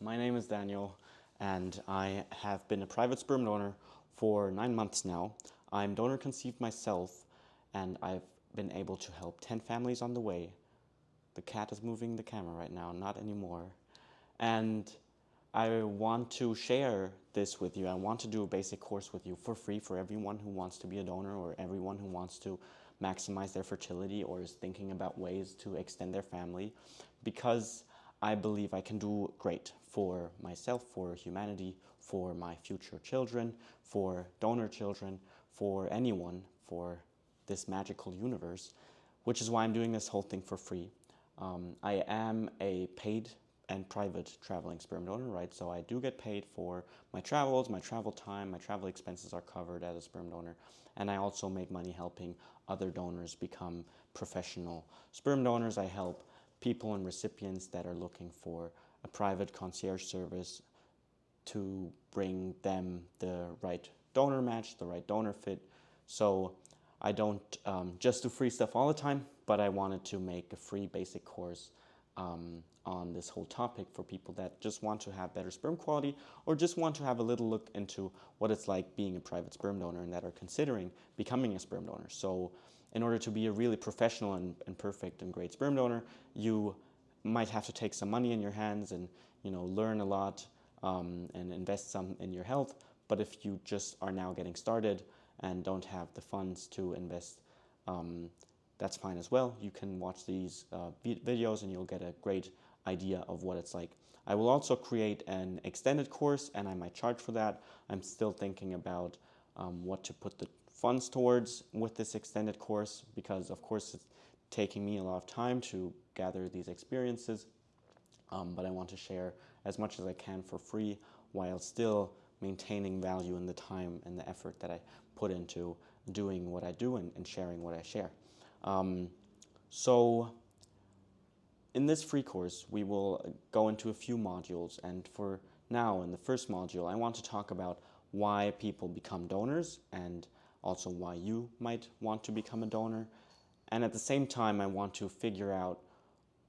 my name is Daniel, and I have been a private sperm donor for 9 months now. I'm donor conceived myself, and I've been able to help 10 families on the way. The cat is moving the camera right now, not anymore. And I want to share this with you. I want to do a basic course with you for free for everyone who wants to be a donor or everyone who wants to maximize their fertility or is thinking about ways to extend their family, because I believe I can do great for myself, for humanity, for my future children, for donor children, for anyone, for this magical universe, which is why I'm doing this whole thing for free. I am a paid and private traveling sperm donor, right? So I do get paid for my travels, my travel time, my travel expenses are covered as a sperm donor. And I also make money helping other donors become professional sperm donors. I help people and recipients that are looking for a private concierge service to bring them the right donor match, the right donor fit. So I don't just do free stuff all the time, but I wanted to make a free basic course on this whole topic for people that just want to have better sperm quality or just want to have a little look into what it's like being a private sperm donor and that are considering becoming a sperm donor. So in order to be a really professional and perfect and great sperm donor, you might have to take some money in your hands and learn a lot and invest some in your health. But if you just are now getting started and don't have the funds to invest, that's fine as well. You can watch these videos and you'll get a great idea of what it's like. I will also create an extended course and I might charge for that. I'm still thinking about what to put the funds towards with this extended course, because of course it's taking me a lot of time to gather these experiences, but I want to share as much as I can for free while still maintaining value in the time and the effort that I put into doing what I do and sharing what I share. So in this free course, we will go into a few modules, and for now, in the first module, I want to talk about why people become donors and also why you might want to become a donor. And at the same time, I want to figure out,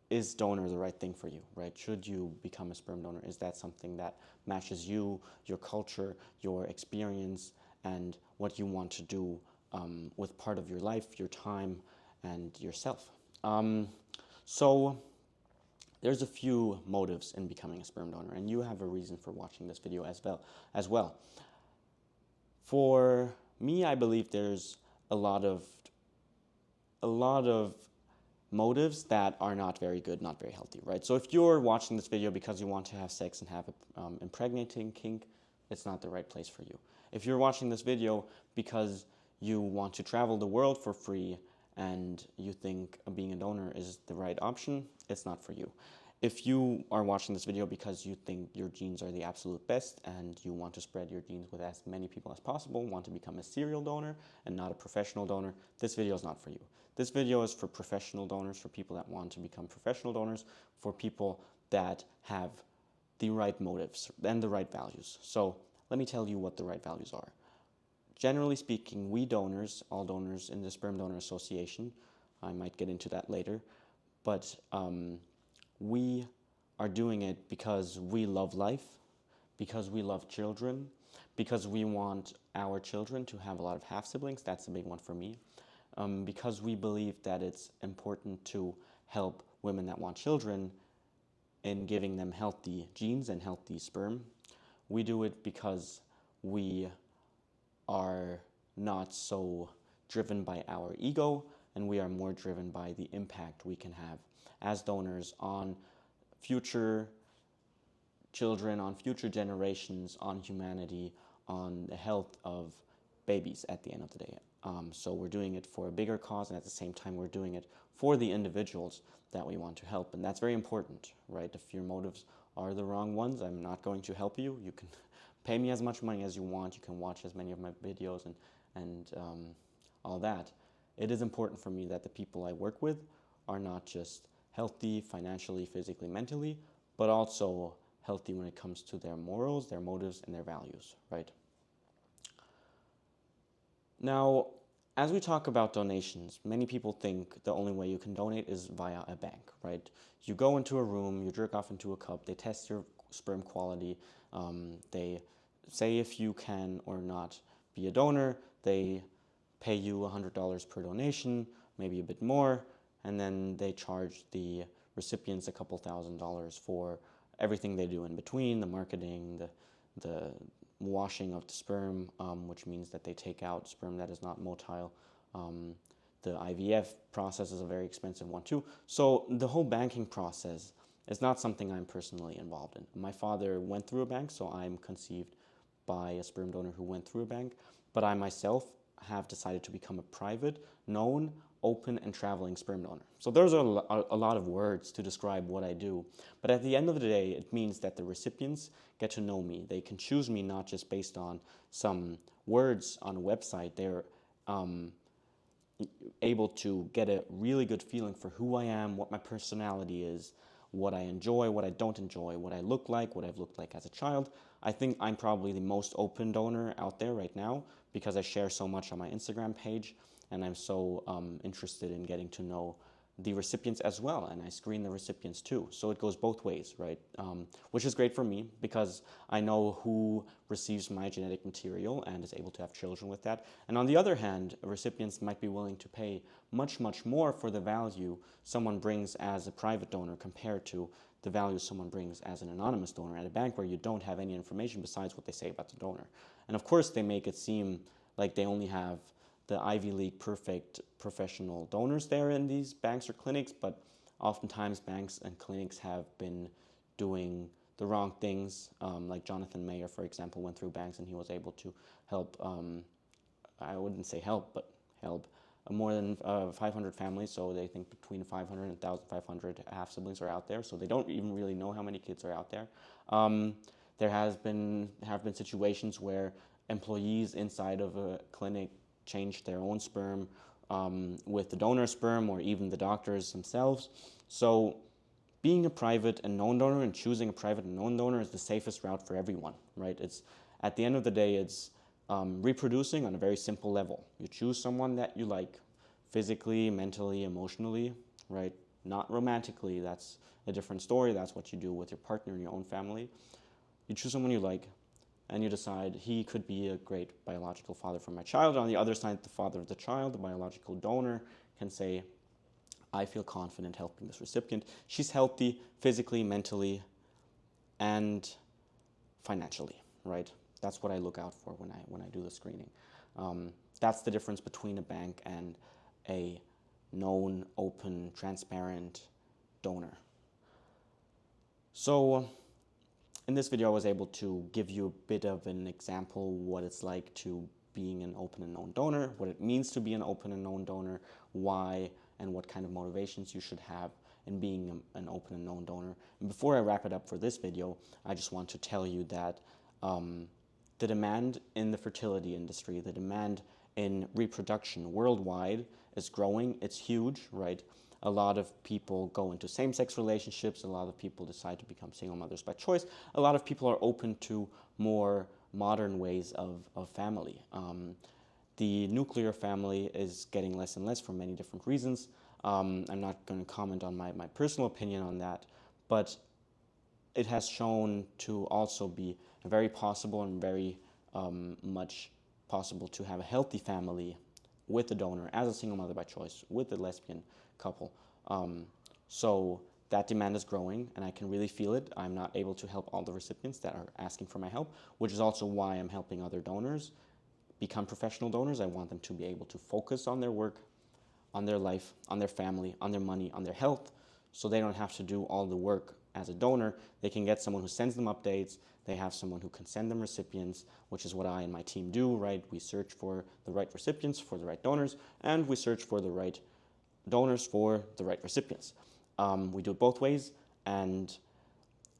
is donor the right thing for you, right? Should you become a sperm donor? Is that something that matches you, your culture, your experience, and what you want to do with part of your life, your time, and yourself? So there's a few motives in becoming a sperm donor, and you have a reason for watching this video as well. For me, I believe there's a lot of motives that are not very good, not very healthy, right? So if you're watching this video because you want to have sex and have an impregnating kink, it's not the right place for you. If you're watching this video because you want to travel the world for free and you think being a donor is the right option, it's not for you. If you are watching this video because you think your genes are the absolute best and you want to spread your genes with as many people as possible, want to become a serial donor and not a professional donor, this video is not for you. This video is for professional donors, for people that want to become professional donors, for people that have the right motives and the right values. So let me tell you what the right values are. Generally speaking, we donors, all donors in the Sperm Donor Association, I might get into that later, but we are doing it because we love life, because we love children, because we want our children to have a lot of half-siblings. That's a big one for me. Because we believe that it's important to help women that want children in giving them healthy genes and healthy sperm. We do it because we are not so driven by our ego, and we are more driven by the impact we can have as donors on future children, on future generations, on humanity, on the health of babies at the end of the day. So we're doing it for a bigger cause, and at the same time we're doing it for the individuals that we want to help, and that's very important, right? If your motives are the wrong ones, I'm not going to help you. You can pay me as much money as you want, you can watch as many of my videos and all that. It is important for me that the people I work with are not just healthy financially, physically, mentally, but also healthy when it comes to their morals, their motives, and their values, right? Now, as we talk about donations, many people think the only way you can donate is via a bank, right? You go into a room, you jerk off into a cup, they test your sperm quality. They say if you can or not be a donor. They pay you $100 per donation, maybe a bit more, and then they charge the recipients a couple $1,000s for everything they do in between, the marketing, the washing of the sperm, which means that they take out sperm that is not motile. The IVF process is a very expensive one too. So the whole banking process is not something I'm personally involved in. My father went through a bank, so I'm conceived by a sperm donor who went through a bank, but I myself have decided to become a private, known, open, and traveling sperm donor. So there's a lot of words to describe what I do, but at the end of the day, it means that the recipients get to know me. They can choose me not just based on some words on a website. They're able to get a really good feeling for who I am, what my personality is, what I enjoy, what I don't enjoy, what I look like, what I've looked like as a child. I think I'm probably the most open donor out there right now because I share so much on my Instagram page, and I'm so interested in getting to know the recipients as well, and I screen the recipients too. So it goes both ways, right? Which is great for me because I know who receives my genetic material and is able to have children with that. And on the other hand, recipients might be willing to pay much, much more for the value someone brings as a private donor compared to the value someone brings as an anonymous donor at a bank where you don't have any information besides what they say about the donor. And of course, they make it seem like they only have the Ivy League perfect professional donors there in these banks or clinics, but oftentimes banks and clinics have been doing the wrong things. Like Jonathan Mayer, for example, went through banks and he was able to help, I wouldn't say help, but help more than 500 families. So they think between 500 and 1,500 half siblings are out there. So they don't even really know how many kids are out there. There have been situations where employees inside of a clinic change their own sperm with the donor sperm or even the doctors themselves. So being a private and known donor and choosing a private and known donor is the safest route for everyone, right? It's at the end of the day, it's reproducing on a very simple level. You choose someone that you like physically, mentally, emotionally, right? Not romantically, that's a different story. That's what you do with your partner in your own family. You choose someone you like, and you decide he could be a great biological father for my child. On the other side, the father of the child, the biological donor, can say, I feel confident helping this recipient. She's healthy physically, mentally, and financially, right? That's what I look out for when I do the screening. That's the difference between a bank and a known, open, transparent donor. So in this video, I was able to give you a bit of an example what it's like to being an open and known donor, what it means to be an open and known donor, why and what kind of motivations you should have in being an open and known donor. And before I wrap it up for this video, I just want to tell you that the demand in the fertility industry, the demand in reproduction worldwide is growing. It's huge, right? A lot of people go into same-sex relationships. A lot of people decide to become single mothers by choice. A lot of people are open to more modern ways of family. The nuclear family is getting less and less for many different reasons. I'm not going to comment on my personal opinion on that, but it has shown to also be very possible and very much possible to have a healthy family with the donor as a single mother by choice, with a lesbian couple. So that demand is growing and I can really feel it. I'm not able to help all the recipients that are asking for my help, which is also why I'm helping other donors become professional donors. I want them to be able to focus on their work, on their life, on their family, on their money, on their health, so they don't have to do all the work as a donor. They can get someone who sends them updates. They have someone who can send them recipients, which is what I and my team do, right? We search for the right recipients for the right donors, and we search for the right donors for the right recipients. We do it both ways, and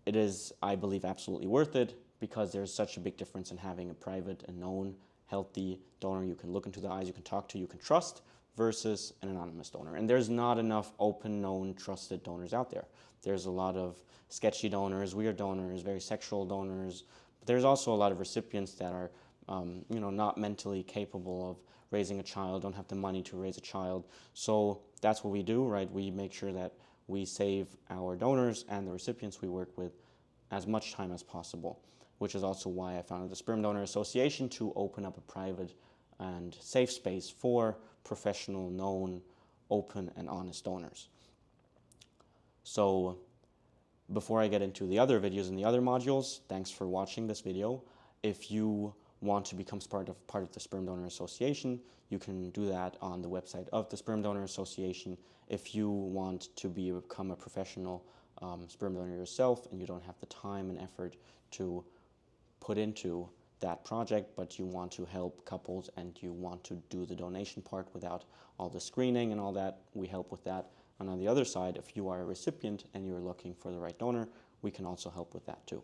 it is, I believe, absolutely worth it because there's such a big difference in having a private and known, healthy donor you can look into the eyes, you can talk to, you can trust, versus an anonymous donor. And there's not enough open, known, trusted donors out there. There's a lot of sketchy donors, weird donors, very sexual donors. But there's also a lot of recipients that are not mentally capable of raising a child, don't have the money to raise a child. So that's what we do, right? We make sure that we save our donors and the recipients we work with as much time as possible, which is also why I founded the Sperm Donor Association, to open up a private and safe space for professional, known, open, and honest donors. So before I get into the other videos and the other modules, thanks for watching this video. If you want to become part of the Sperm Donor Association, you can do that on the website of the Sperm Donor Association. If you want to become a professional sperm donor yourself and you don't have the time and effort to put into that project, but you want to help couples and you want to do the donation part without all the screening and all that, we help with that. And on the other side, if you are a recipient and you're looking for the right donor, we can also help with that too.